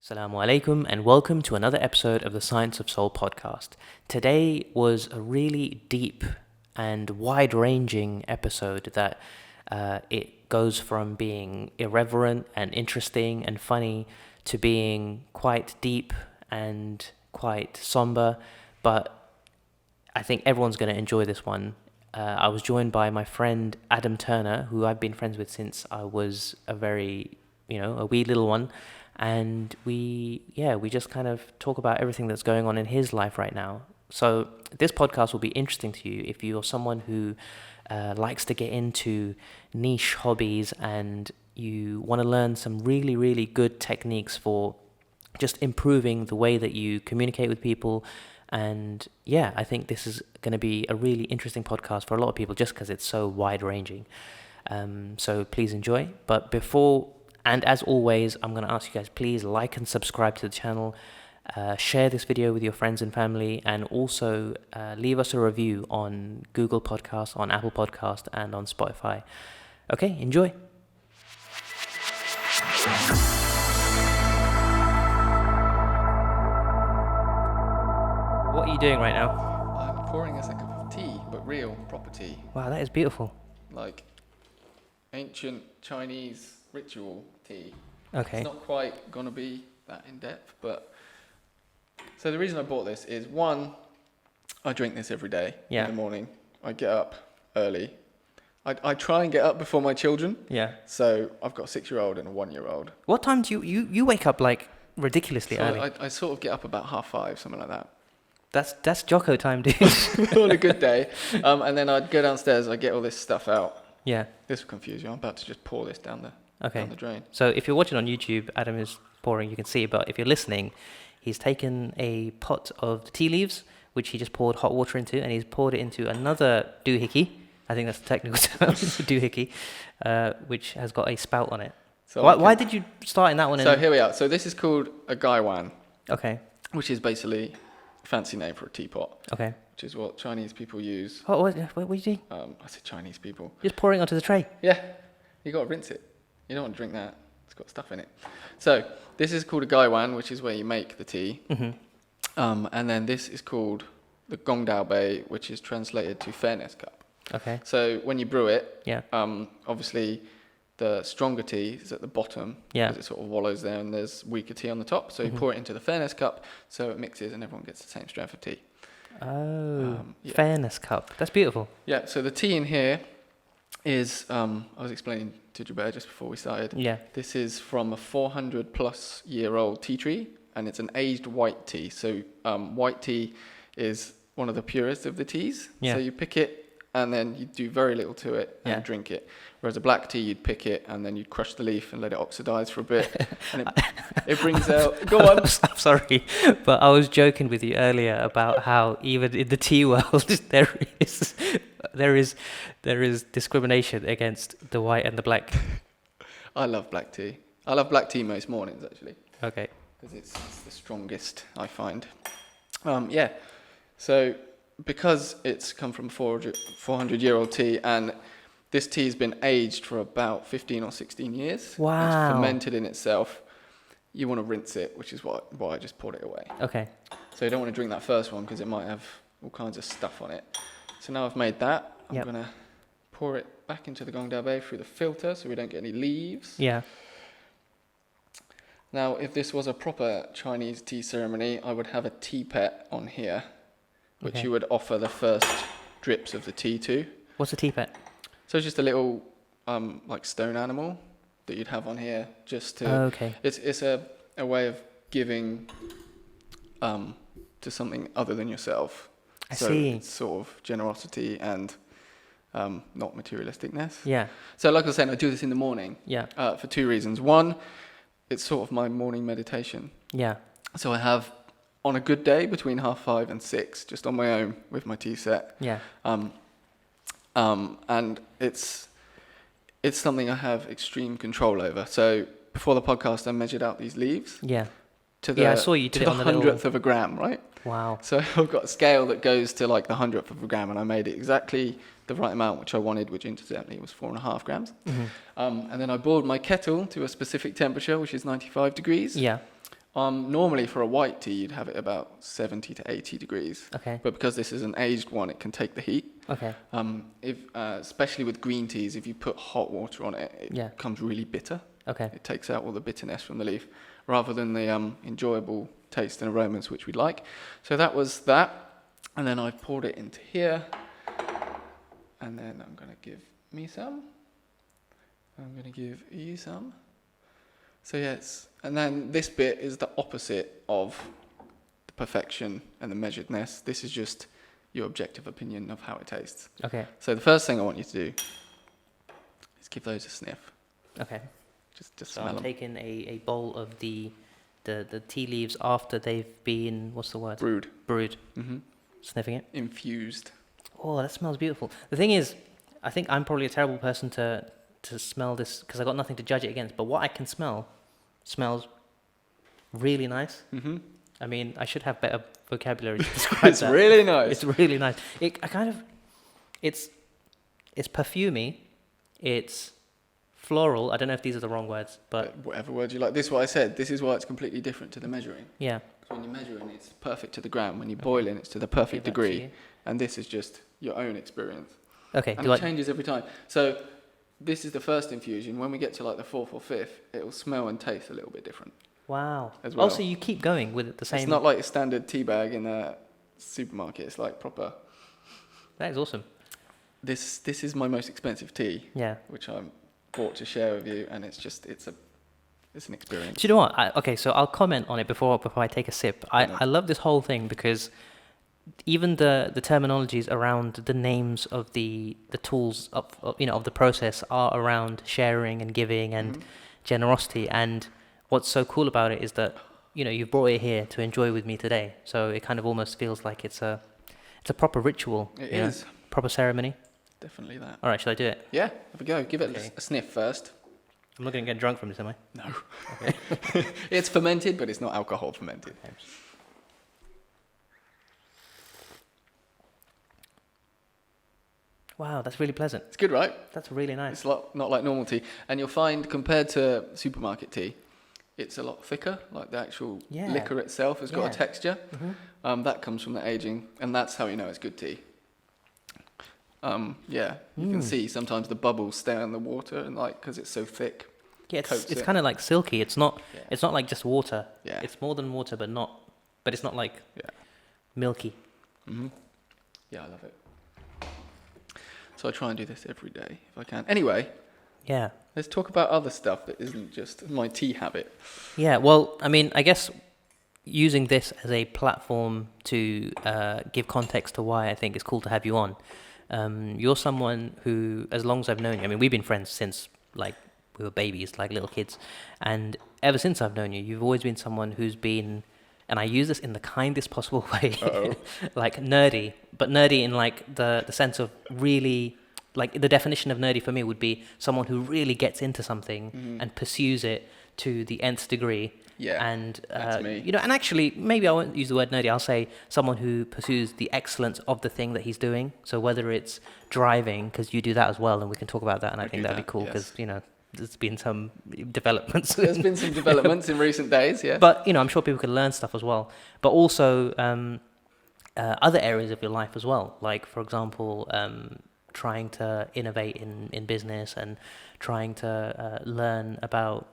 Assalamu alaikum and welcome to another episode of the Science of Soul podcast. Today was a really deep and wide-ranging episode that it goes from being irreverent and interesting and funny to being quite deep and quite somber, but I think everyone's going to enjoy this one. I was joined by my friend Adam Turner, who I've been friends with since I was a wee little one. And we just kind of talk about everything that's going on in his life right now. So this podcast will be interesting to you if you're someone who likes to get into niche hobbies and you want to learn some really, really good techniques for just improving the way that you communicate with people. And yeah, I think this is going to be a really interesting podcast for a lot of people just because it's so wide-ranging. So please enjoy. But And as always, I'm going to ask you guys, please like and subscribe to the channel, share this video with your friends and family, and also leave us a review on Google Podcasts, on Apple Podcasts, and on Spotify. Okay, enjoy. What are you doing right now? I'm pouring us a cup of tea, but real, proper tea. Wow, that is beautiful. Like ancient Chinese ritual tea. Okay. It's not quite going to be that in-depth, but... So the reason I bought this is, one, I drink this every day in the morning. I get up early. I try and get up before my children. Yeah. So I've got a 6-year-old and a 1-year-old. What time do you wake up, like, ridiculously early? I sort of get up about 5:30, something like that. That's Jocko time, dude. On a good day. And then I'd go downstairs, I'd get all this stuff out. Yeah. This will confuse you. I'm about to just pour this down the drain. So if you're watching on YouTube, Adam is pouring, you can see, but if you're listening, he's taken a pot of tea leaves, which he just poured hot water into, and he's poured it into another doohickey. I think that's the technical term, doohickey, which has got a spout on it. So why did you start in that one? So here we are. So this is called a gaiwan. Okay. Which is basically a fancy name for a teapot. Okay. Which is what Chinese people use. What are you doing? I said Chinese people. Just pouring onto the tray. Yeah. You got to rinse it. You don't want to drink that. It's got stuff in it. So this is called a gaiwan, which is where you make the tea. Mm-hmm. And then this is called the gongdao bei, which is translated to fairness cup. Okay. So when you brew it, obviously the stronger tea is at the bottom. Yeah. Because it sort of wallows there, and there's weaker tea on the top. So you pour it into the fairness cup, so it mixes, and everyone gets the same strength of tea. Oh, fairness cup. That's beautiful. Yeah. So the tea in here is, I was explaining to Jubair just before we started. Yeah. This is from a 400-plus-year-old tea tree, and it's an aged white tea. So white tea is one of the purest of the teas. Yeah. So you pick it, and then you do very little to it and drink it. Whereas a black tea, you'd pick it, and then you'd crush the leaf and let it oxidize for a bit. And it brings out... Go on. I'm sorry, but I was joking with you earlier about how even in the tea world, there is discrimination against the white and the black. I love black tea. I love black tea most mornings, actually. Okay. Because it's the strongest, I find. So because it's come from 400-year-old tea, and this tea has been aged for about 15 or 16 years. Wow. It's fermented in itself. You want to rinse it, which is why I just poured it away. Okay. So you don't want to drink that first one because it might have all kinds of stuff on it. So now I've made that, I'm going to pour it back into the gongdao bei through the filter so we don't get any leaves. Yeah. Now, if this was a proper Chinese tea ceremony, I would have a teapot on here, which you would offer the first drips of the tea to. What's a teapot? So it's just a little like stone animal that you'd have on here just to... okay. It's a way of giving to something other than yourself. I see. It's sort of generosity and not materialisticness. Yeah. So like I was saying, I do this in the morning. Yeah. For two reasons. One, it's sort of my morning meditation. Yeah. So I have, on a good day, between 5:30 and 6, just on my own with my tea set. Yeah. And it's something I have extreme control over. So before the podcast, I measured out these leaves. Yeah. I saw you did it on the 100th of a gram, right? Wow. So I've got a scale that goes to like the 100th of a gram, and I made it exactly the right amount, which I wanted, which incidentally was 4.5 grams. Mm-hmm. And then I boiled my kettle to a specific temperature, which is 95 degrees. Yeah. Normally for a white tea, you'd have it about 70 to 80 degrees. Okay. But because this is an aged one, it can take the heat. Okay. Especially with green teas, if you put hot water on it, it becomes really bitter. Okay. It takes out all the bitterness from the leaf, rather than the enjoyable taste and aromas which we like. So that was that. And then I've poured it into here. And then I'm going to give me some. I'm going to give you some. So yes, and then this bit is the opposite of the perfection and the measuredness. This is just your objective opinion of how it tastes. Okay. So the first thing I want you to do is give those a sniff. Okay. Just So smell I'm them. taking a bowl of the tea leaves after they've been, what's the word? Brewed. Mm-hmm. Sniffing it. Infused. Oh, that smells beautiful. The thing is, I think I'm probably a terrible person to smell this because I've got nothing to judge it against. But what I can smell smells really nice. Mm-hmm. I mean, I should have better vocabulary to describe It's that. really nice. It's really nice. It's perfumey. It's floral. I don't know if these are the wrong words, but whatever word you like. This is what I said. This is why it's completely different to the measuring. yeah. When you're measuring, it's perfect to the gram. When you're boiling, it's to the perfect degree. And this is just your own experience. Okay. And it changes every time. So this is the first infusion. When we get to like the fourth or fifth, it will smell and taste a little bit different. Wow. As well. Also, you keep going with the same. It's not like a standard tea bag in a supermarket. It's like proper. That is awesome. This is my most expensive tea. Yeah. Which I'm bought to share with you, and it's an experience. Do you know what? Okay, so I'll comment on it before I take a sip. I love this whole thing because even the terminologies around the names of the tools of the process are around sharing and giving and generosity. And what's so cool about it is that you've brought it here to enjoy with me today. So it kind of almost feels like it's a proper ritual. It is proper ceremony. Definitely that. All right, shall I do it? Yeah, here we go. Give it a sniff first. I'm not going to get drunk from this, am I? No. Okay. It's fermented, but it's not alcohol fermented. Okay. Wow, that's really pleasant. It's good, right? That's really nice. It's not like normal tea. And you'll find, compared to supermarket tea, it's a lot thicker. Like the actual liquor itself has got a texture. Mm-hmm. That comes from the aging, and that's how you know it's good tea. You can see sometimes the bubbles stay on the water, and because it's so thick. Yeah, it's kind of like silky. It's not like just water. Yeah. It's more than water, but it's not like milky. Mm-hmm. Yeah, I love it. So I try and do this every day if I can. Anyway. Yeah. Let's talk about other stuff that isn't just my tea habit. Yeah, well, I mean, I guess using this as a platform to give context to why I think it's cool to have you on. You're someone who, as long as I've known you, I mean, we've been friends since we were babies, like little kids, and ever since I've known you, you've always been someone who's been, and I use this in the kindest possible way, like nerdy, but nerdy in the sense of really, the definition of nerdy for me would be someone who really gets into something and pursues it to the nth degree. Yeah, and that's me. And actually, maybe I won't use the word nerdy. I'll say someone who pursues the excellence of the thing that he's doing. So whether it's driving, because you do that as well, and we can talk about that, and I think that'd be cool because there's been some developments. There's been some developments in recent days, yeah. But I'm sure people can learn stuff as well. But also other areas of your life as well, like for example, trying to innovate in business and trying to learn about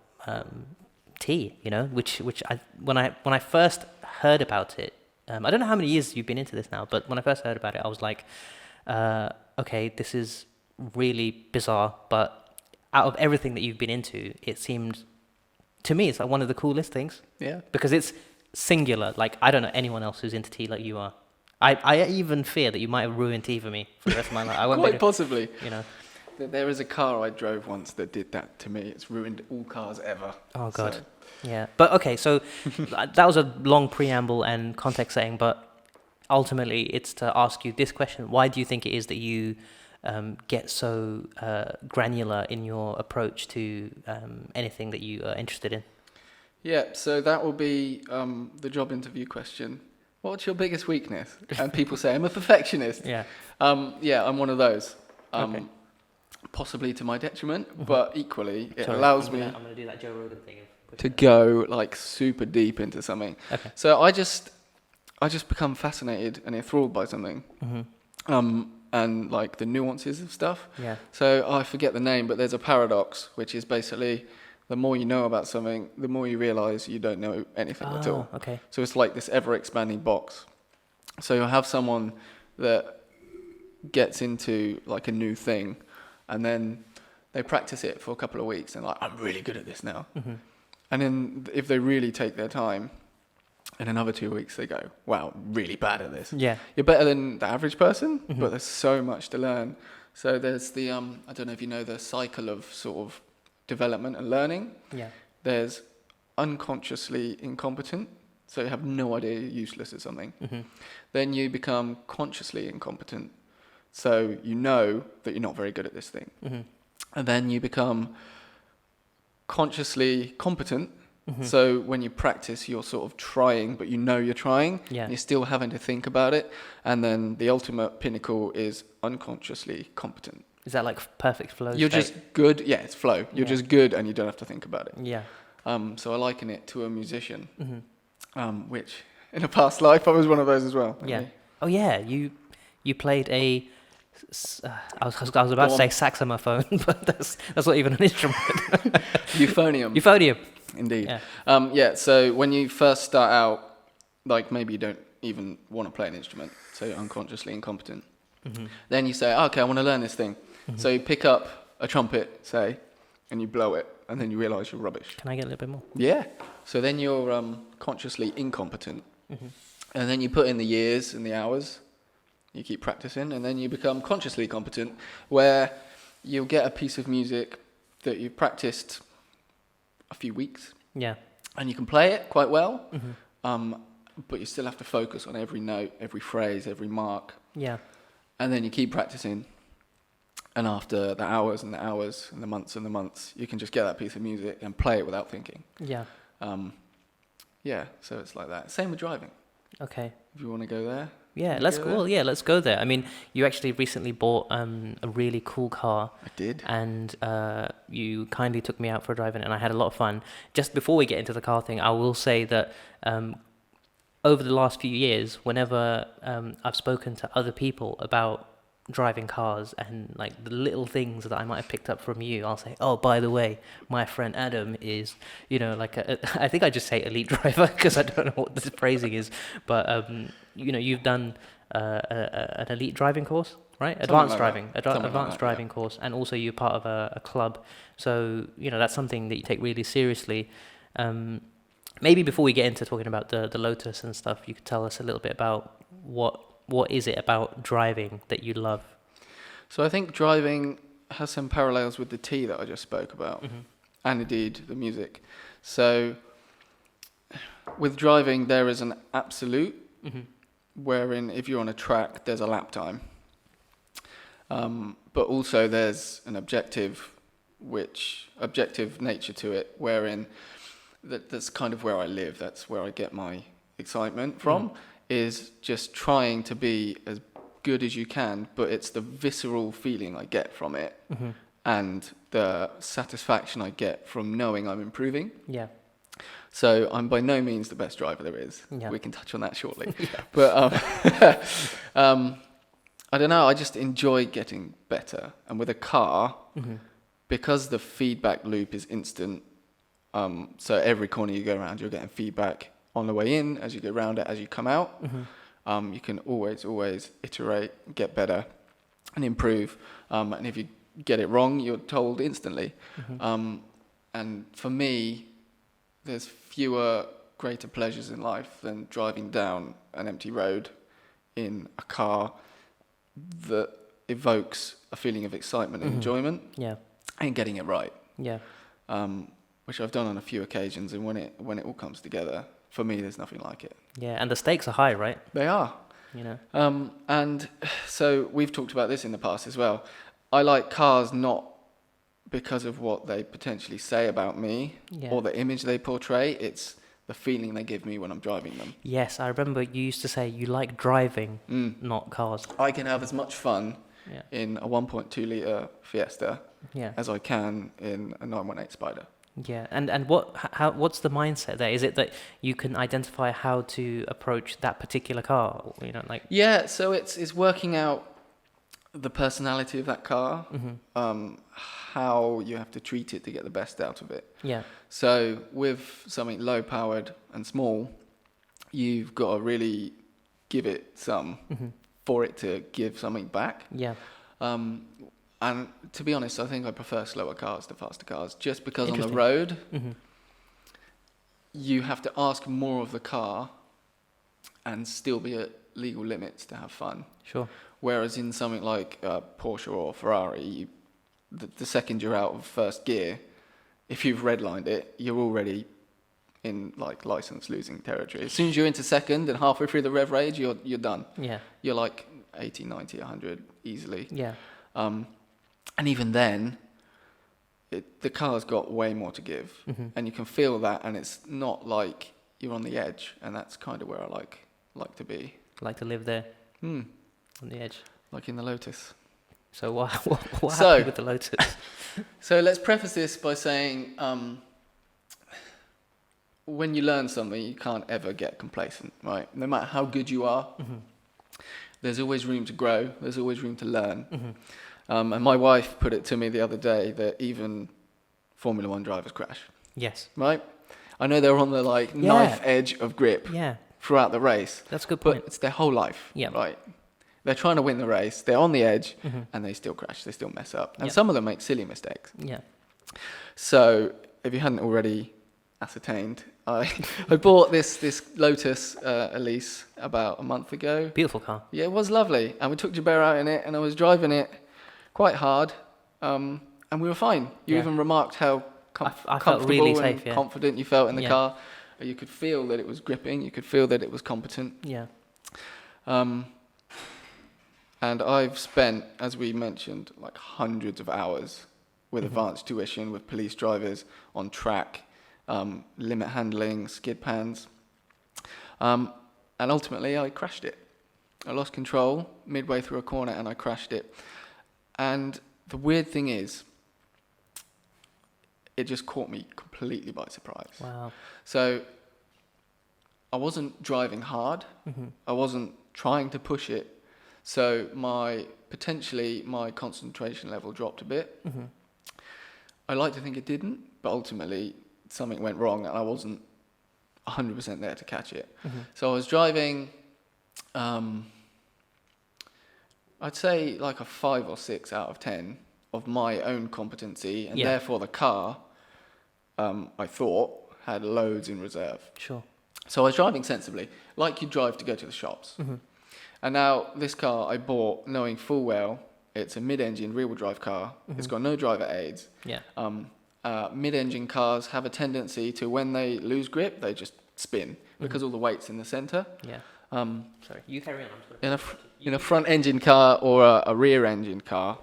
tea, which when I first heard about it, I don't know how many years you've been into this now, but when I first heard about it, I was like, okay, this is really bizarre, but out of everything that you've been into, it seemed, to me, it's like one of the coolest things. Yeah. Because it's singular. I don't know anyone else who's into tea like you are. I even fear that you might have ruined tea for me for the rest of my life. I won't Quite possibly. There is a car I drove once that did that to me. It's ruined all cars ever. Oh, God. So. Yeah. But, okay, so that was a long preamble and context setting, but ultimately it's to ask you this question. Why do you think it is that you get so granular in your approach to anything that you are interested in? Yeah, so that will be the job interview question. What's your biggest weakness? And people say, I'm a perfectionist. Yeah. I'm one of those. Okay. Possibly to my detriment, but equally it allows me... I'm going to do that Joe Rogan thing of to go like super deep into something. Okay. So I just become fascinated and enthralled by something. And like the nuances of stuff. Yeah. So I forget the name, but there's a paradox, which is basically the more you know about something, the more you realize you don't know anything at all. Okay. So it's like this ever-expanding box. So you'll have someone that gets into like a new thing, and then they practice it for a couple of weeks, and like, I'm really good at this now. And then if they really take their time, in another 2 weeks they go, wow, really bad at this. Yeah. You're better than the average person, but there's so much to learn. So there's the, I don't know if you know the cycle of sort of development and learning. Yeah. There's unconsciously incompetent, so you have no idea you're useless at something. Then you become consciously incompetent, so you know that you're not very good at this thing. And then you become consciously competent. So when you practice, you're sort of trying, but you know you're trying. Yeah. You're still having to think about it. And then the ultimate pinnacle is unconsciously competent. Is that like perfect flow? You're just good. Yeah, it's flow. You're just good, and you don't have to think about it. Yeah. So I liken it to a musician, which in a past life I was one of those as well. Yeah. Oh yeah, you played a. I was about to say saxophone, but that's not even an instrument. Euphonium. Euphonium. Indeed. Yeah. So when you first start out, like maybe you don't even want to play an instrument, so you're unconsciously incompetent. Then you say, okay, I want to learn this thing. So you pick up a trumpet, say, and you blow it, and then you realise you're rubbish. Can I get a little bit more? Yeah. So then you're consciously incompetent. And then you put in the years and the hours, you keep practicing, and then you become consciously competent, where you'll get a piece of music that you've practiced a few weeks. Yeah. And you can play it quite well, but you still have to focus on every note, every phrase, every mark. Yeah. And then you keep practicing. And after the hours and the hours and the months, you can just get that piece of music and play it without thinking. Yeah. Yeah, so it's like that. Same with driving. Okay. If you want to go there. Yeah, let's go. Well, yeah, let's go there. I mean, you actually recently bought a really cool car. I did. And you kindly took me out for a drive in, and I had a lot of fun. Just before we get into the car thing, I will say that over the last few years, whenever I've spoken to other people about driving cars and like the little things that I might have picked up from you, I'll say, oh, by the way, my friend Adam is, like I think I just say elite driver because I don't know what the phrasing is, but you've done an elite driving course, right? Advanced driving course, and also you're part of a club, so that's something that you take really seriously. Maybe before we get into talking about the Lotus and stuff, you could tell us a little bit about what is it about driving that you love? So I think driving has some parallels with the tea that I just spoke about, and indeed the music. So with driving, there is an absolute, wherein if you're on a track, there's a lap time. But also there's an objective nature to it, wherein that's kind of where I live. That's where I get my excitement from. Is just trying to be as good as you can, but it's the visceral feeling I get from it, and the satisfaction I get from knowing I'm improving. Yeah. So I'm by no means the best driver there is. Yeah. We can touch on that shortly. But I don't know, I just enjoy getting better. And with a car, because the feedback loop is instant, so every corner you go around, you're getting feedback on the way in, as you go around it, as you come out. You can always iterate, get better, and improve. And if you get it wrong, you're told instantly. And for me, there's fewer greater pleasures in life than driving down an empty road in a car that evokes a feeling of excitement and enjoyment. Yeah. And getting it right. Yeah. Which I've done on a few occasions, and when it all comes together, for me, there's nothing like it. Yeah, and the stakes are high, right? They are. And so we've talked about this in the past as well. I like cars not because of what they potentially say about me or the image they portray. It's the feeling they give me when I'm driving them. Yes, I remember you used to say you like driving, not cars. I can have as much fun in a 1.2 litre Fiesta as I can in a 918 Spider. Yeah, and what's the mindset there? Is it that you can identify how to approach that particular car? You know, like yeah. So it's working out the personality of that car, how you have to treat it to get the best out of it. Yeah. So with something low powered and small, you've got to really give it some for it to give something back. Yeah. And to be honest, I think I prefer slower cars to faster cars, just because on the road, you have to ask more of the car and still be at legal limits to have fun. Sure. Whereas in something like Porsche or Ferrari, the second you're out of first gear, if you've redlined it, you're already in like license losing territory. As soon as you're into second and halfway through the rev range, you're done. Yeah. You're like 80, 90, 100 easily. Yeah. And even then, the car's got way more to give, and you can feel that, and it's not like you're on the edge, and that's kind of where I like to be. Like to live there, on the edge, like in the Lotus. So what happened with the Lotus? So let's preface this by saying, when you learn something, you can't ever get complacent, right? No matter how good you are, there's always room to grow. There's always room to learn. And my wife put it to me the other day that even Formula One drivers crash. Yes. Right? I know they're on the knife edge of grip throughout the race. That's a good point. But it's their whole life. Yeah. Right? They're trying to win the race. They're on the edge and they still crash. They still mess up. And some of them make silly mistakes. Yeah. So if you hadn't already ascertained, I bought this Lotus Elise about a month ago. Beautiful car. Yeah, it was lovely. And we took Jabir out in it, and I was driving it quite hard, and we were fine. You even remarked how I felt really safe, and confident you felt in the car. You could feel that it was gripping. You could feel that it was competent. Yeah. And I've spent, as we mentioned, like hundreds of hours with advanced tuition, with police drivers on track, limit handling, skid pans. And ultimately, I crashed it. I lost control midway through a corner and I crashed it. And the weird thing is, it just caught me completely by surprise. Wow. So I wasn't driving hard. I wasn't trying to push it. So my concentration level dropped a bit. I like to think it didn't, but ultimately something went wrong and I wasn't 100% there to catch it. So I was driving, I'd say like a 5 or 6 out of 10 of my own competency, and therefore the car, I thought, had loads in reserve. Sure. So I was driving sensibly, like you drive to go to the shops. And now this car I bought knowing full well it's a mid-engine rear-wheel drive car. It's got no driver aids. Yeah. Mid-engine cars have a tendency to, when they lose grip, they just spin because all the weight's in the center. Yeah. Sorry, you carry on. In a front-engine car or a rear-engine car,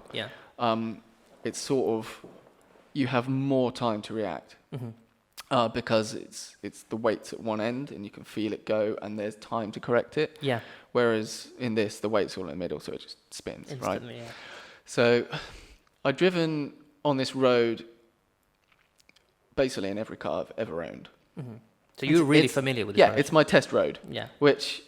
it's sort of, you have more time to react because it's the weight's at one end and you can feel it go and there's time to correct it. Yeah. Whereas in this, the weight's all in the middle, so it just spins, instantly, right? Yeah. So I've driven on this road basically in every car I've ever owned. So you're really familiar with this road? Yeah, it's my test road. Yeah. Which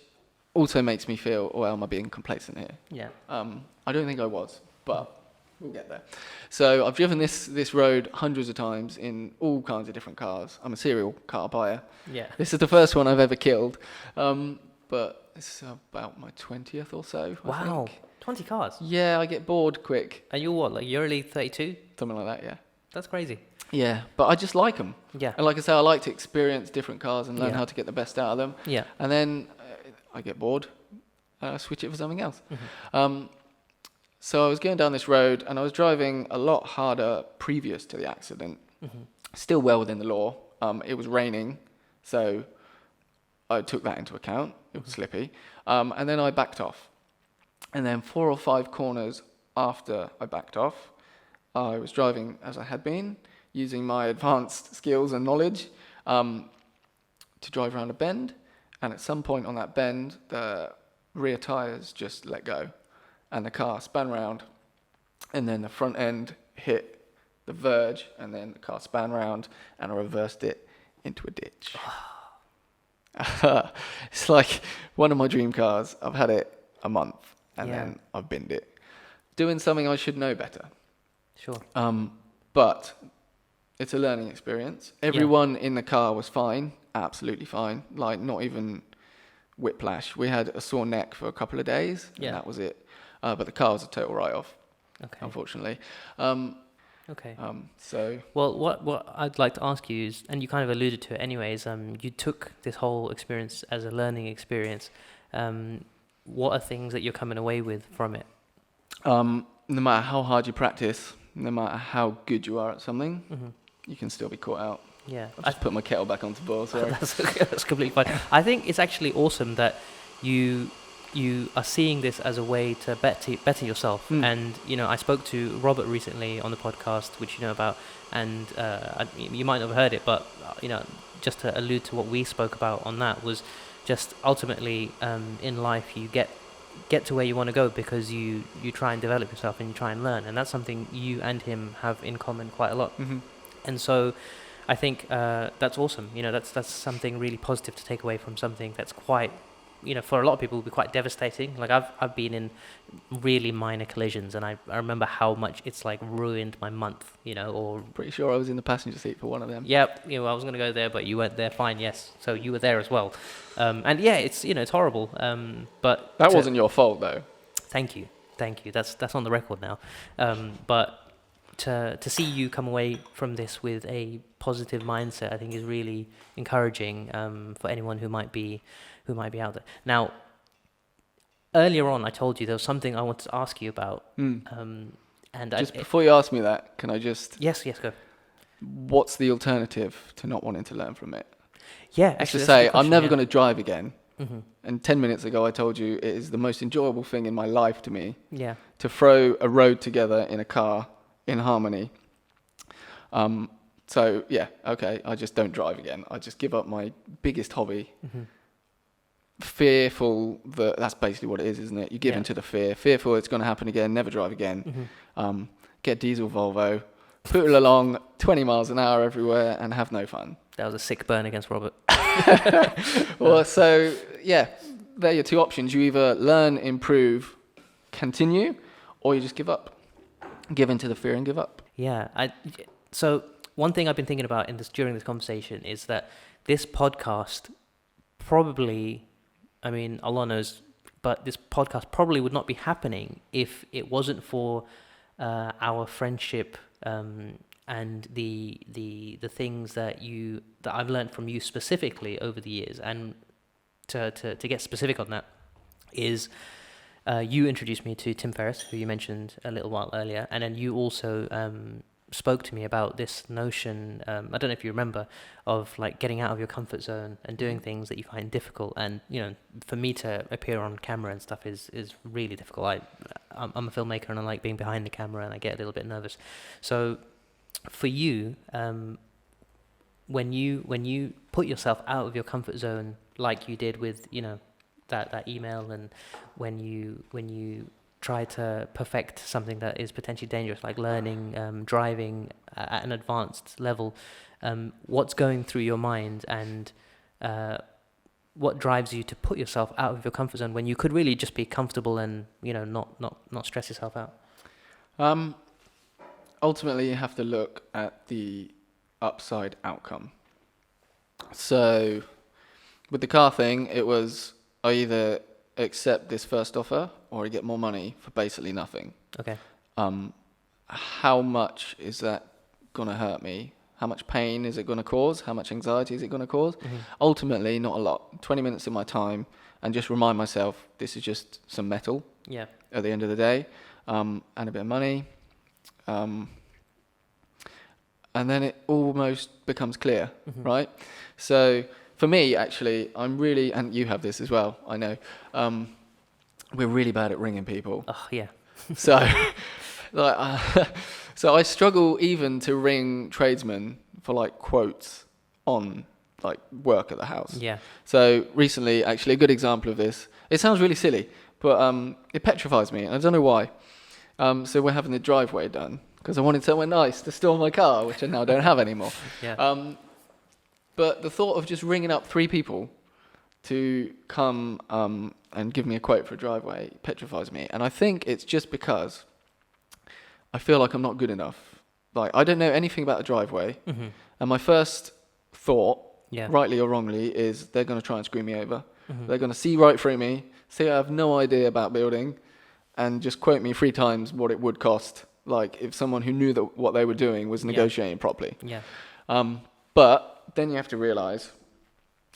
also makes me feel, well, am I being complacent here? Yeah. I don't think I was, but we'll get there. So I've driven this road hundreds of times in all kinds of different cars. I'm a serial car buyer. Yeah. This is the first one I've ever killed. But it's about my 20th or so. Wow. I think. 20 cars? Yeah, I get bored quick. And you're what, like you're only 32? Something like that, yeah. That's crazy. Yeah, but I just like them. Yeah. And like I say, I like to experience different cars and learn how to get the best out of them. Yeah. And then I get bored, I switch it for something else. So I was going down this road and I was driving a lot harder previous to the accident. Still well within the law. It was raining, so I took that into account. It was slippy. And then I backed off. And then 4 or 5 corners after I backed off, I was driving as I had been, using my advanced skills and knowledge to drive around a bend. And at some point on that bend, the rear tyres just let go. And the car spun round. And then the front end hit the verge, and then the car span round, and I reversed it into a ditch. It's like one of my dream cars. I've had it a month, and then I've binned it. Doing something I should know better. Sure. But it's a learning experience. Everyone in the car was fine, absolutely fine. Like, not even whiplash. We had a sore neck for a couple of days, and that was it. But the car was a total write-off, unfortunately. Okay. So. Well, what I'd like to ask you is, and you kind of alluded to it anyways, you took this whole experience as a learning experience. What are things that you're coming away with from it? No matter how hard you practice, no matter how good you are at something, you can still be caught out. Yeah. I've just put my kettle back onto boil, sorry. That's completely fine. I think it's actually awesome that you are seeing this as a way to better yourself. And, I spoke to Robert recently on the podcast, which you know about, and you might not have heard it, but, just to allude to what we spoke about on that was just ultimately in life you get to where you want to go because you try and develop yourself and you try and learn. And that's something you and him have in common quite a lot. And so I think that's awesome. That's something really positive to take away from something that's quite, for a lot of people, will be quite devastating. Like I've been in really minor collisions, and I remember how much it's like ruined my month. Or pretty sure I was in the passenger seat for one of them. Yep. I was going to go there, but you weren't there. Fine. Yes. So you were there as well. And yeah, it's it's horrible. But that wasn't your fault though. Thank you. That's on the record now. But to see you come away from this with a positive mindset, I think is really encouraging for anyone who might be out there. Now, earlier on, I told you there was something I wanted to ask you about. And just before you ask me that, can I just... Yes, go. What's the alternative to not wanting to learn from it? Yeah, actually, to say, I'm never going to drive again. And 10 minutes ago, I told you it is the most enjoyable thing in my life to me. Yeah. To throw a road together in a car in harmony. So, yeah, okay, I just don't drive again. I just give up my biggest hobby. Fearful that that's basically what it is, isn't it? You give into the fear. Fearful it's going to happen again, never drive again. Get a diesel Volvo, poodle along 20 miles an hour everywhere and have no fun. That was a sick burn against Robert. Well, so, yeah, they're your two options. You either learn, improve, continue, or you just give up. Give into the fear and give up. Yeah. So one thing I've been thinking about during this conversation is that this podcast probably, I mean, Allah knows, but this podcast probably would not be happening if it wasn't for our friendship and the things that I've learned from you specifically over the years. And to get specific on that is you introduced me to Tim Ferriss, who you mentioned a little while earlier, and then you also spoke to me about this notion, I don't know if you remember, of like getting out of your comfort zone and doing things that you find difficult. And for me to appear on camera and stuff is really difficult. I'm a filmmaker and I like being behind the camera and I get a little bit nervous. So for you, when you put yourself out of your comfort zone like you did with that email, and when you try to perfect something that is potentially dangerous, like learning driving at an advanced level, what's going through your mind, and what drives you to put yourself out of your comfort zone when you could really just be comfortable and not stress yourself out? Ultimately, you have to look at the upside outcome. So with the car thing, it was I either accept this first offer or I get more money for basically nothing. Okay. How much is that going to hurt me? How much pain is it going to cause? How much anxiety is it going to cause? Ultimately, not a lot. 20 minutes of my time, and just remind myself this is just some metal. Yeah. At the end of the day, and a bit of money. And then it almost becomes clear, right? So for me, actually, I'm really, and you have this as well, I know, we're really bad at ringing people. Oh, yeah. So so I struggle even to ring tradesmen for like quotes on like work at the house. Yeah. So recently, actually, a good example of this, it sounds really silly, but it petrifies me. I don't know why. So we're having the driveway done. because I wanted somewhere nice to store my car, which I now don't have anymore. Yeah. But the thought of just ringing up 3 people to come and give me a quote for a driveway petrifies me. And I think it's just because I feel like I'm not good enough. Like, I don't know anything about a driveway. Mm-hmm. And my first thought, Yeah. rightly or wrongly, is they're going to try and screw me over. Mm-hmm. They're going to see right through me, say I have no idea about building, and just quote me 3 times what it would cost. Like, if someone who knew that what they were doing was negotiating properly. Yeah. But then you have to realise,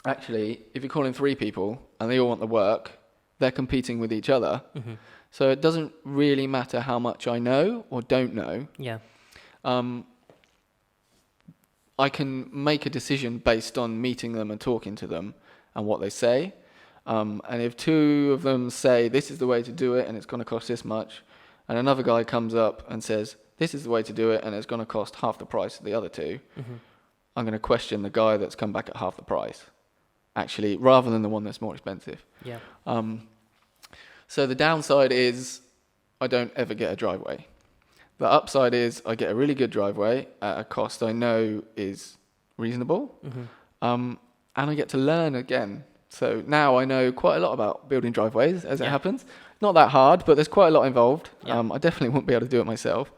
actually, if you're calling 3 people and they all want the work, they're competing with each other. Mm-hmm. So it doesn't really matter how much I know or don't know. Yeah. I can make a decision based on meeting them and talking to them and what they say. And if 2 of them say, this is the way to do it and it's going to cost this much, and another guy comes up and says, this is the way to do it and it's going to cost half the price of the other 2, Mm-hmm. I'm going to question the guy that's come back at half the price, actually, rather than the one that's more expensive. Yeah. So the downside is I don't ever get a driveway. The upside is I get a really good driveway at a cost I know is reasonable. Mm-hmm. And I get to learn again. So now I know quite a lot about building driveways as it happens. Not that hard, but there's quite a lot involved. Yeah. I definitely wouldn't be able to do it myself.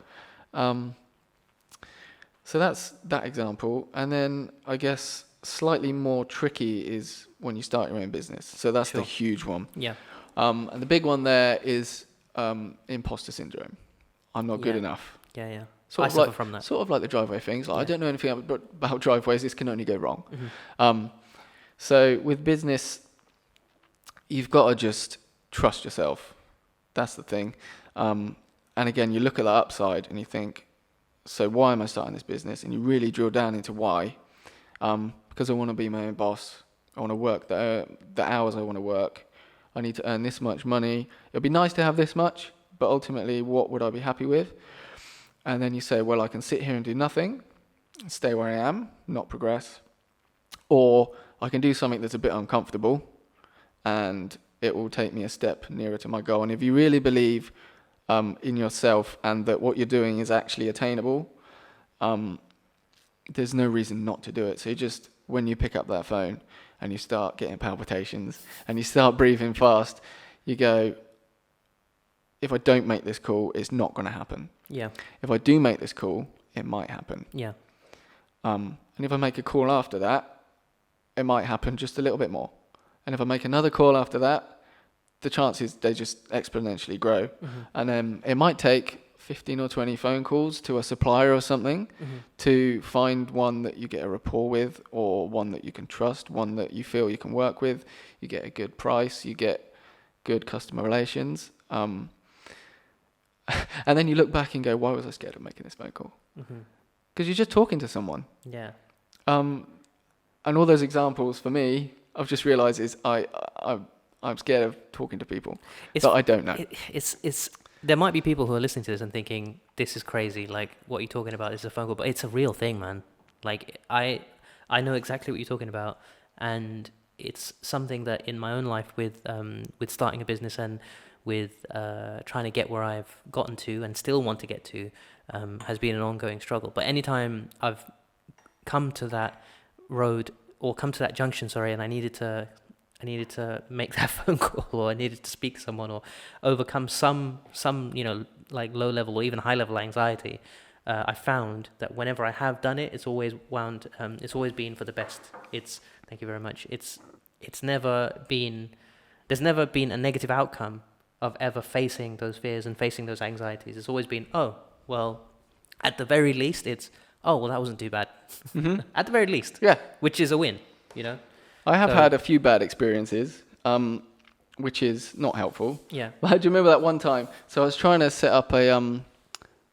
So that's that example. And then I guess slightly more tricky is when you start your own business. So that's the huge one. Yeah. And the big one there is imposter syndrome. I'm not good enough. Yeah, yeah. Sort I of suffer like, from that. Sort of like the driveway things. Like, I don't know anything about driveways. This can only go wrong. Mm-hmm. So with business, you've got to just trust yourself. That's the thing. And again, you look at the upside and you think, so why am I starting this business? And you really drill down into why. Because I want to be my own boss. I want to work the hours I want to work. I need to earn this much money. It'd be nice to have this much, but ultimately, what would I be happy with? And then you say, well, I can sit here and do nothing, stay where I am, not progress. Or I can do something that's a bit uncomfortable, and it will take me a step nearer to my goal. And if you really believe in yourself and that what you're doing is actually attainable, there's no reason not to do it. So you just, when you pick up that phone and you start getting palpitations and you start breathing fast, you go, if I don't make this call, it's not going to happen. Yeah. If I do make this call, it might happen. Yeah. And if I make a call after that, it might happen just a little bit more. And if I make another call after that, the chances, they just exponentially grow. Mm-hmm. And then it might take 15 or 20 phone calls to a supplier or something to find one that you get a rapport with, or one that you can trust, one that you feel you can work with. You get a good price, you get good customer relations. And then you look back and go, why was I scared of making this phone call? Because you're just talking to someone. Yeah. And all those examples for me, I've just realised is I'm scared of talking to people that I don't know. It's there might be people who are listening to this and thinking, this is crazy, like, what are you talking about? This is a phone call. But it's a real thing, man. Like, I know exactly what you're talking about. And it's something that in my own life with starting a business and with trying to get where I've gotten to and still want to get to has been an ongoing struggle. But anytime I've come to that road or come to that junction, and I needed to make that phone call, or I needed to speak to someone, or overcome some like low level or even high level anxiety, I found that whenever I have done it, it's always been for the best. Thank you very much. There's never been a negative outcome of ever facing those fears and facing those anxieties. It's always been, oh, well, at the very least, that wasn't too bad. At the very least. Yeah. Which is a win, I have had a few bad experiences, which is not helpful. Yeah. But do you remember that one time? So I was trying to set up a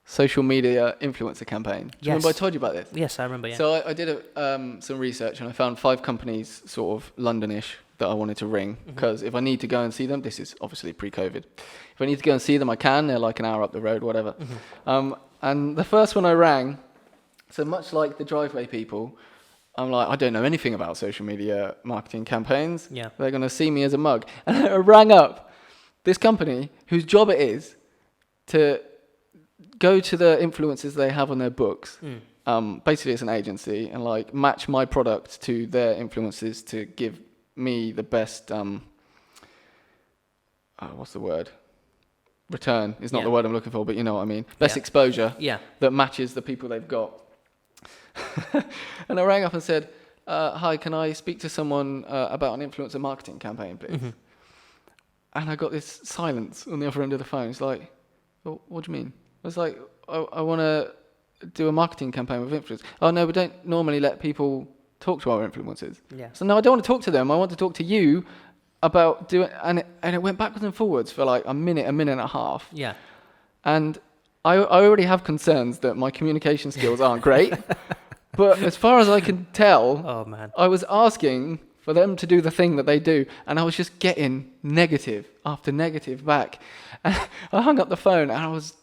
social media influencer campaign. Do you remember I told you about this? Yes, I remember, yeah. So I did some research and I found 5 companies sort of Londonish that I wanted to ring, because if I need to go and see them, this is obviously pre-COVID. If I need to go and see them, I can. They're like an hour up the road, whatever. And the first one I rang, so much like the driveway people, I'm like, I don't know anything about social media marketing campaigns. Yeah. They're going to see me as a mug. And I rang up this company whose job it is to go to the influencers they have on their books. Basically, it's an agency, and like match my product to their influencers to give me the best. What's the word? Return is not the word I'm looking for, but you know what I mean. Best exposure. That matches the people they've got. And I rang up and said, "Hi, can I speak to someone about an influencer marketing campaign, please?" And I got this silence on the other end of the phone. It's like, well, what do you mean? I was like, I want to do a marketing campaign with influencers. Oh, no, we don't normally let people talk to our influencers. So, no, I don't want to talk to them. I want to talk to you about doing... And it went backwards and forwards for like a minute and a half. And I already have concerns that my communication skills aren't great. But as far as I can tell, I was asking for them to do the thing that they do, and I was just getting negative after negative back. And I hung up the phone, and I was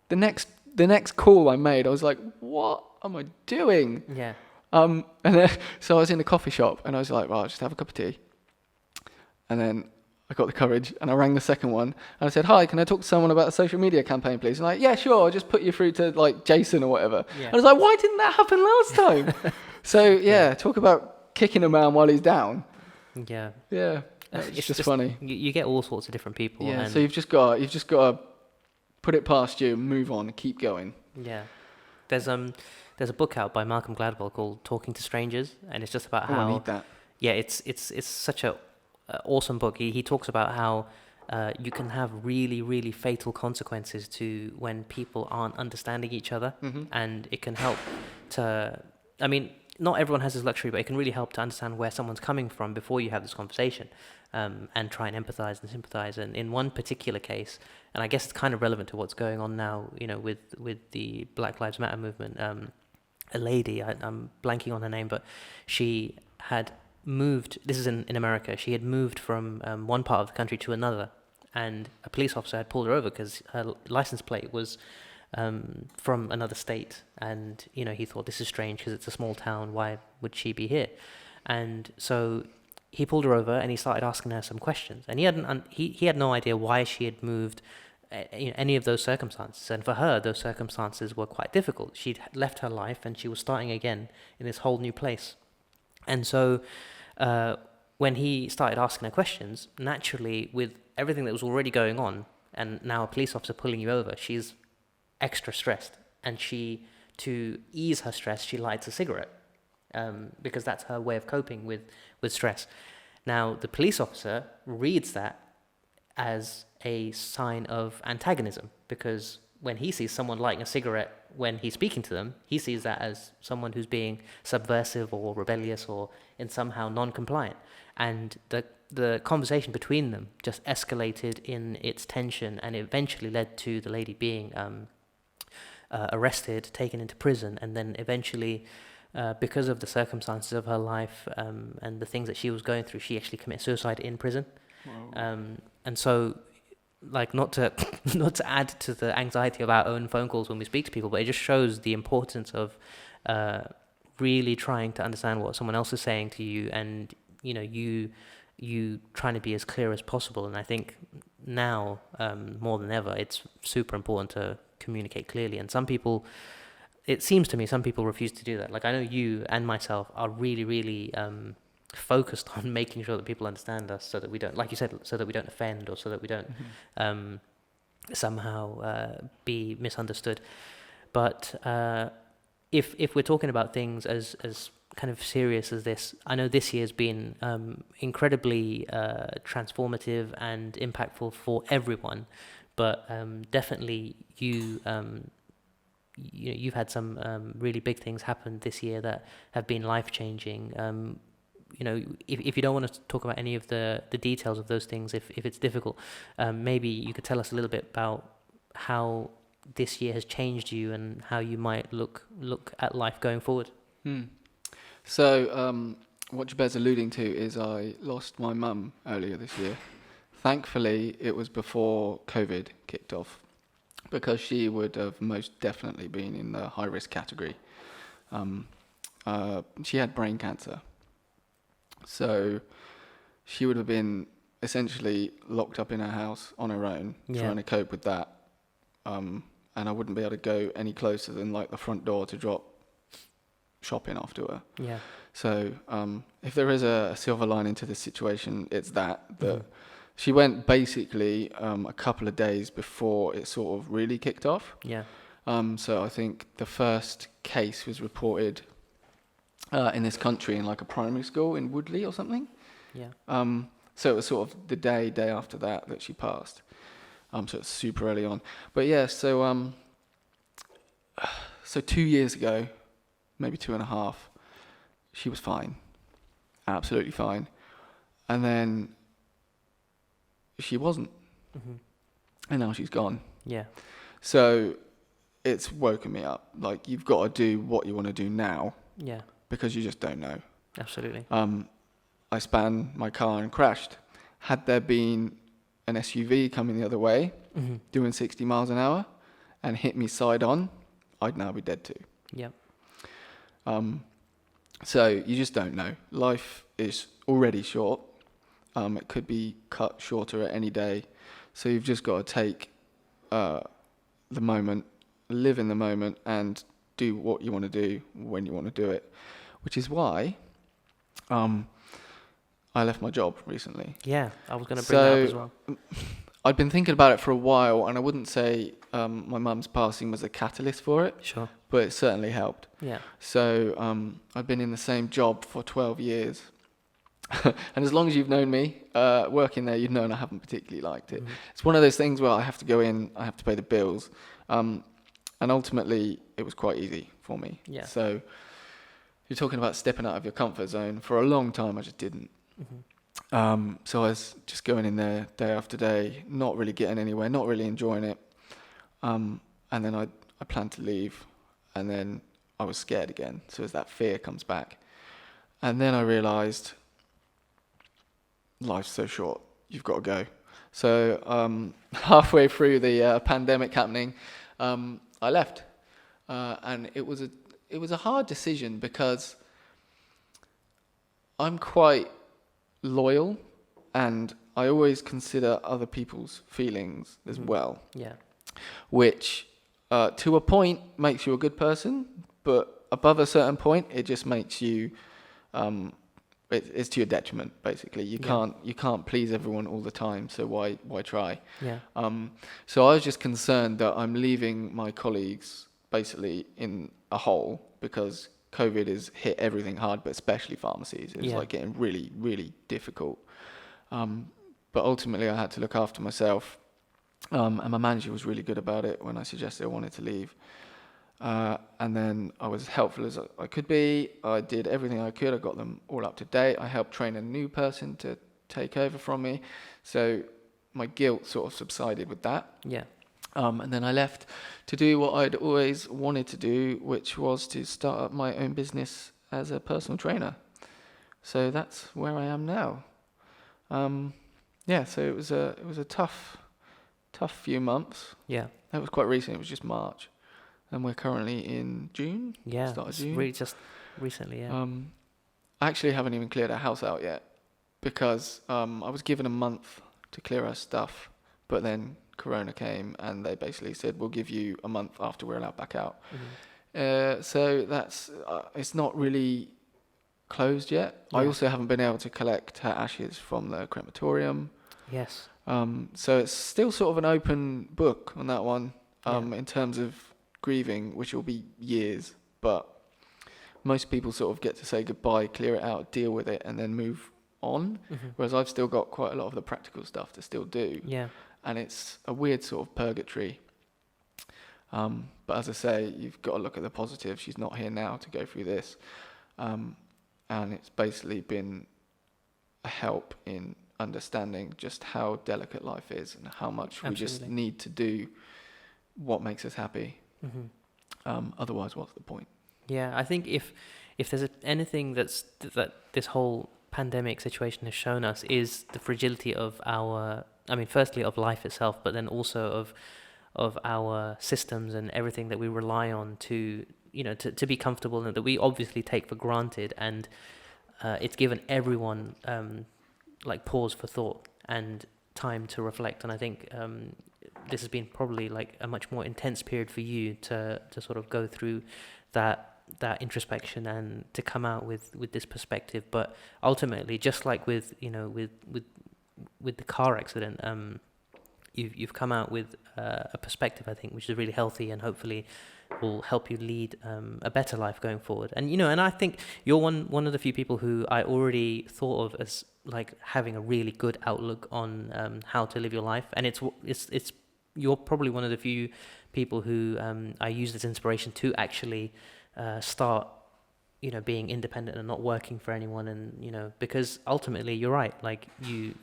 the next call I made, I was like, what am I doing? And then, so I was in a coffee shop, and I was like, well, I'll just have a cup of tea. And then I got the courage, and I rang the second one, and I said, hi, can I talk to someone about a social media campaign, please? And like, yeah, sure, I'll just put you through to like Jason or whatever. I was like, why didn't that happen last time? So talk about kicking a man while he's down. It's just funny. You get all sorts of different people. So you've just got to put it past you, move on, and keep going. There's a book out by Malcolm Gladwell called Talking to Strangers, and it's just about how I need that. It's such a awesome book. He talks about how you can have really, really fatal consequences to when people aren't understanding each other, and it can help to, I mean, not everyone has this luxury, but it can really help to understand where someone's coming from before you have this conversation, and try and empathize and sympathize. And in one particular case, and I guess it's kind of relevant to what's going on now, you know, with the Black Lives Matter movement, a lady, I'm blanking on her name, but she had moved, this is in America, she had moved from one part of the country to another, and a police officer had pulled her over because her license plate was from another state, and you know, he thought, this is strange because it's a small town, why would she be here? And so he pulled her over and he started asking her some questions, and he had no idea why she had moved, any of those circumstances. And for her, those circumstances were quite difficult. She'd left her life and she was starting again in this whole new place. And so when he started asking her questions, naturally, with everything that was already going on, and now a police officer pulling you over, she's extra stressed, and to ease her stress, she lights a cigarette, because that's her way of coping with stress. Now, the police officer reads that as a sign of antagonism, because when he sees someone lighting a cigarette when he's speaking to them, he sees that as someone who's being subversive or rebellious or in somehow non-compliant. And the conversation between them just escalated in its tension, and eventually led to the lady being arrested, taken into prison, and then eventually, because of the circumstances of her life and the things that she was going through, she actually committed suicide in prison. Wow. And so, like, not to add to the anxiety of our own phone calls when we speak to people, but it just shows the importance of really trying to understand what someone else is saying to you, and you know, you trying to be as clear as possible. And I think now more than ever, it's super important to communicate clearly. And some people, it seems to me, some people refuse to do that. Like, I know you and myself are really, really focused on making sure that people understand us, so that we don't, like you said, so that we don't offend, or so that we don't somehow be misunderstood. But if we're talking about things as kind of serious as this, I know this year's been incredibly transformative and impactful for everyone, but definitely you've had some really big things happen this year that have been life-changing. You know, if you don't want to talk about any of the details of those things, if it's difficult, maybe you could tell us a little bit about how this year has changed you and how you might look at life going forward. So what Jabez's alluding to is I lost my mum earlier this year. Thankfully, it was before COVID kicked off, because she would have most definitely been in the high-risk category. She had brain cancer. So she would have been essentially locked up in her house on her own, trying to cope with that. And and I wouldn't be able to go any closer than like the front door to drop shopping off to her. Yeah. So if there is a silver lining to this situation, it's that she went basically a couple of days before it sort of really kicked off. Yeah. So I think the first case was reported in this country in like a primary school in Woodley or something. Yeah. So it was sort of the day after that she passed. So it's super early on. But yeah, so 2 years ago, maybe 2.5, she was fine. Absolutely fine. And then she wasn't. Mm-hmm. And now she's gone. Yeah. So it's woken me up. Like, you've got to do what you want to do now. Yeah. Because you just don't know. Absolutely. I span my car and crashed. Had there been an SUV coming the other way, doing 60 miles an hour, and hit me side on, I'd now be dead too. Yeah. So you just don't know. Life is already short. It could be cut shorter at any day. So you've just got to take the moment, live in the moment, and do what you want to do when you want to do it. Which is why I left my job recently. Yeah, I was going to bring that up as well. I'd been thinking about it for a while, and I wouldn't say my mum's passing was a catalyst for it. Sure. But it certainly helped. Yeah. So I've been in the same job for 12 years. And as long as you've known me, working there, you've known I haven't particularly liked it. It's one of those things where I have to go in, I have to pay the bills. And ultimately, it was quite easy for me. Yeah. So you're talking about stepping out of your comfort zone. For a long time, I just didn't. So I was just going in there day after day, not really getting anywhere, not really enjoying it. And then I planned to leave, and then I was scared again. So as that fear comes back. And then I realised life's so short, you've got to go. So halfway through the pandemic happening, I left. And it was a hard decision because I'm quite loyal, and I always consider other people's feelings as well. Yeah. Which, to a point, makes you a good person, but above a certain point, it just makes you. It's to your detriment, basically. You can't please everyone all the time, so why try? Yeah. So I was just concerned that I'm leaving my colleagues basically in a hole because COVID has hit everything hard, but especially pharmacies. It was like getting really, really difficult. But ultimately, I had to look after myself. And my manager was really good about it when I suggested I wanted to leave. And then I was as helpful as I could be. I did everything I could. I got them all up to date. I helped train a new person to take over from me. So my guilt sort of subsided with that. Yeah. And then I left to do what I'd always wanted to do, which was to start up my own business as a personal trainer. So that's where I am now. So it was a tough few months. Yeah. That was quite recent. It was just March, and we're currently in June. Yeah. Start of June. Really just recently. Yeah. I actually haven't even cleared our house out yet because I was given a month to clear our stuff, but then Corona came and they basically said, we'll give you a month after we're allowed back out. So that's it's not really closed yet. I also haven't been able to collect her ashes from the crematorium. Yes. So it's still sort of an open book on that one in terms of grieving, which will be years, but most people sort of get to say goodbye, clear it out, deal with it, and then move on. Whereas I've still got quite a lot of the practical stuff to still do. Yeah. And it's a weird sort of purgatory. But as I say, you've got to look at the positive. She's not here now to go through this. And it's basically been a help in understanding just how delicate life is and how much we just need to do what makes us happy. Otherwise, what's the point? Yeah, I think if there's anything that this whole pandemic situation has shown us is the fragility of firstly of life itself, but then also of our systems and everything that we rely on to be comfortable and that we obviously take for granted. And it's given everyone pause for thought and time to reflect. And I think this has been probably like a much more intense period for you to sort of go through that introspection and to come out with this perspective. But ultimately, just like with with the car accident, you've come out with a perspective, I think, which is really healthy and hopefully will help you lead a better life going forward. And and I think you're one of the few people who I already thought of as like having a really good outlook on how to live your life. And it's you're probably one of the few people who I use as inspiration to actually start being independent and not working for anyone. And because ultimately you're right, like you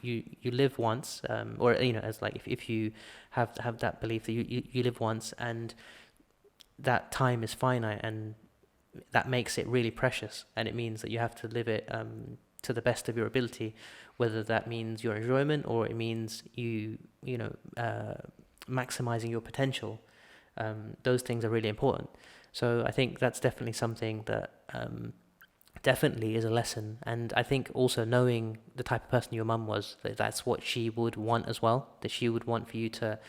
live once, or as like if you have that belief that you live once, and that time is finite, and that makes it really precious, and it means that you have to live it to the best of your ability, whether that means your enjoyment or it means maximizing your potential. Those things are really important. So I think that's definitely something that definitely is a lesson. And I think also knowing the type of person your mum was, that's what she would want as well, that she would want for you to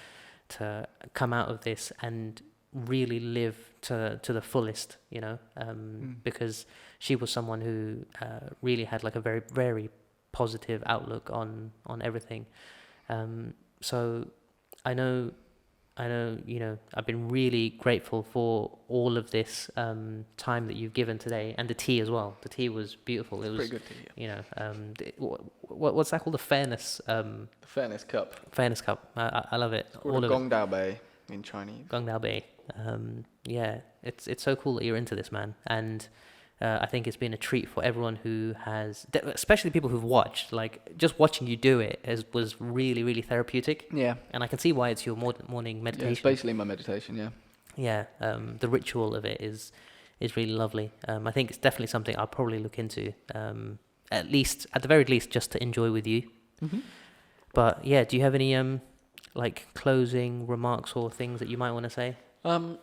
come out of this and really live to the fullest, because she was someone who really had like a very, very positive outlook on everything. So I know, I've been really grateful for all of this time that you've given today, and the tea as well. The tea was beautiful. It was pretty good tea. Yeah. What's that called? The fairness. The fairness cup. Fairness cup. I love it. It's called a Gong Dao Bei in Chinese. Gong Dao Bei. Yeah, it's so cool that you're into this, man. And I think it's been a treat for everyone who has, especially people who've watched. Like just watching you do it was really, really therapeutic. Yeah. And I can see why it's your morning meditation. Yeah, it's basically my meditation. Yeah. Yeah. The ritual of it is really lovely. I think it's definitely something I'll probably look into. At the very least, just to enjoy with you. Mm-hmm. But yeah, do you have any like closing remarks or things that you might want to say? In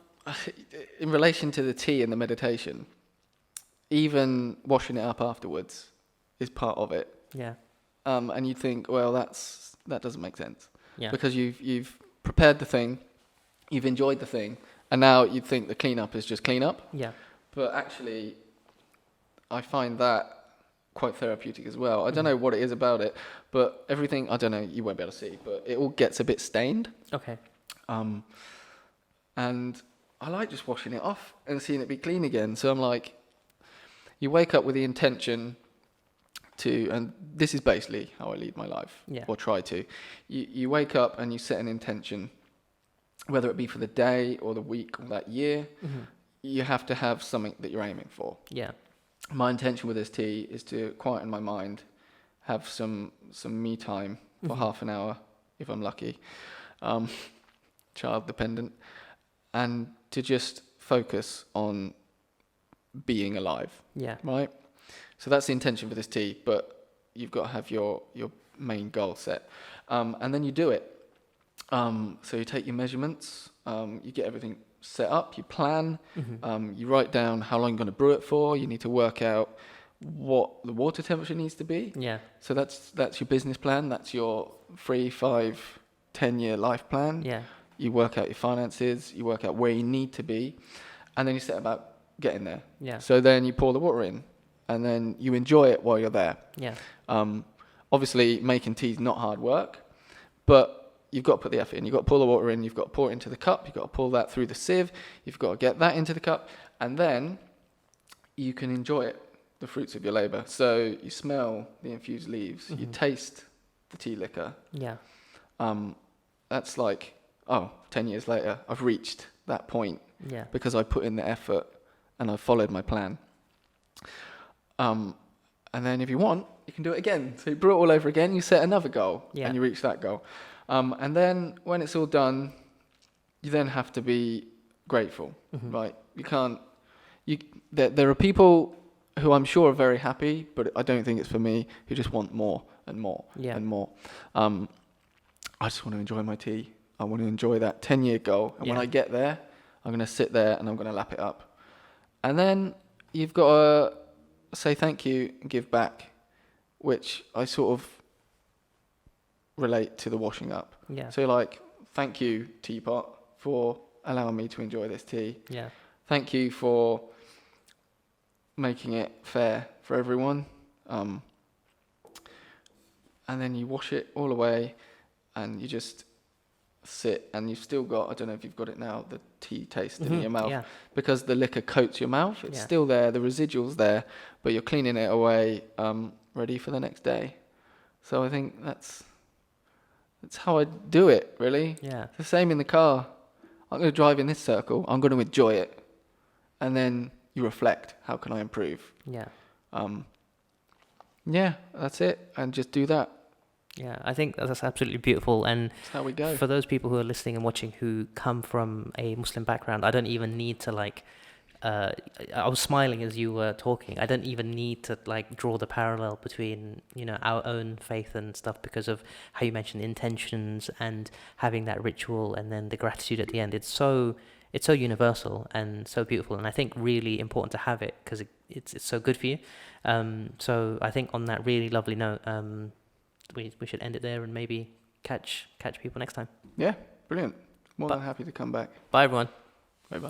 relation to the tea and the meditation, even washing it up afterwards is part of it. Yeah. And you think, well, that doesn't make sense. Yeah. Because you've prepared the thing, you've enjoyed the thing, and now you think the cleanup is just cleanup. Yeah. But actually, I find that quite therapeutic as well. I don't know what it is about it, but everything, I don't know, you won't be able to see, but it all gets a bit stained. Okay. And I like just washing it off and seeing it be clean again. So I'm like, you wake up with the intention to, and this is basically how I lead my life, or try to. You wake up and you set an intention, whether it be for the day or the week or that year. Mm-hmm. You have to have something that you're aiming for. Yeah. My intention with this tea is to quieten my mind, have some me time for half an hour, if I'm lucky, child dependent, and to just focus on being alive. Yeah. Right? So that's the intention for this tea, but you've got to have your main goal set. And then you do it. So you take your measurements, you get everything set up, you plan, you write down how long you're going to brew it for, you need to work out what the water temperature needs to be. Yeah. So that's your business plan, that's your 3, 5, 10-year life plan. Yeah. You work out your finances, you work out where you need to be, and then you set about getting there. Yeah. So then you pour the water in, and then you enjoy it while you're there. Yeah. Obviously, making tea is not hard work, but you've got to put the effort in. You've got to pour the water in, you've got to pour it into the cup, you've got to pull that through the sieve, you've got to get that into the cup, and then you can enjoy it, the fruits of your labour. So you smell the infused leaves, you taste the tea liquor. Yeah. That's like, 10 years later, I've reached that point. Yeah. Because I put in the effort and I followed my plan. And then if you want, you can do it again. So you brew it all over again, you set another goal, and you reach that goal. And then when it's all done, you then have to be grateful, right? You can't. There are people who I'm sure are very happy, but I don't think it's for me, who just want more and more and more. I just want to enjoy my tea. I want to enjoy that 10-year goal. And when I get there, I'm going to sit there and I'm going to lap it up. And then you've got to say thank you and give back, which I sort of relate to the washing up. Yeah. So you're like, thank you, Teapot, for allowing me to enjoy this tea. Yeah. Thank you for making it fair for everyone. And then you wash it all away, and you just sit, and you've still got, I don't know if you've got it now, the tea taste in your mouth. Yeah. Because the liquor coats your mouth, it's still there, the residual's there, but you're cleaning it away, ready for the next day. So I think that's how I do it, really. Yeah. It's the same in the car. I'm going to drive in this circle, I'm going to enjoy it. And then you reflect, how can I improve? Yeah. Yeah, that's it. And just do that. Yeah, I think that's absolutely beautiful. And that's how we go. For those people who are listening and watching who come from a Muslim background, I don't even need to I was smiling as you were talking. I don't even need to draw the parallel between, our own faith and stuff, because of how you mentioned intentions and having that ritual and then the gratitude at the end. It's so universal and so beautiful, and I think really important to have it because it's so good for you. So I think on that really lovely note, we should end it there and maybe catch people next time. Yeah, brilliant. More than happy to come back. Bye, everyone. Bye-bye.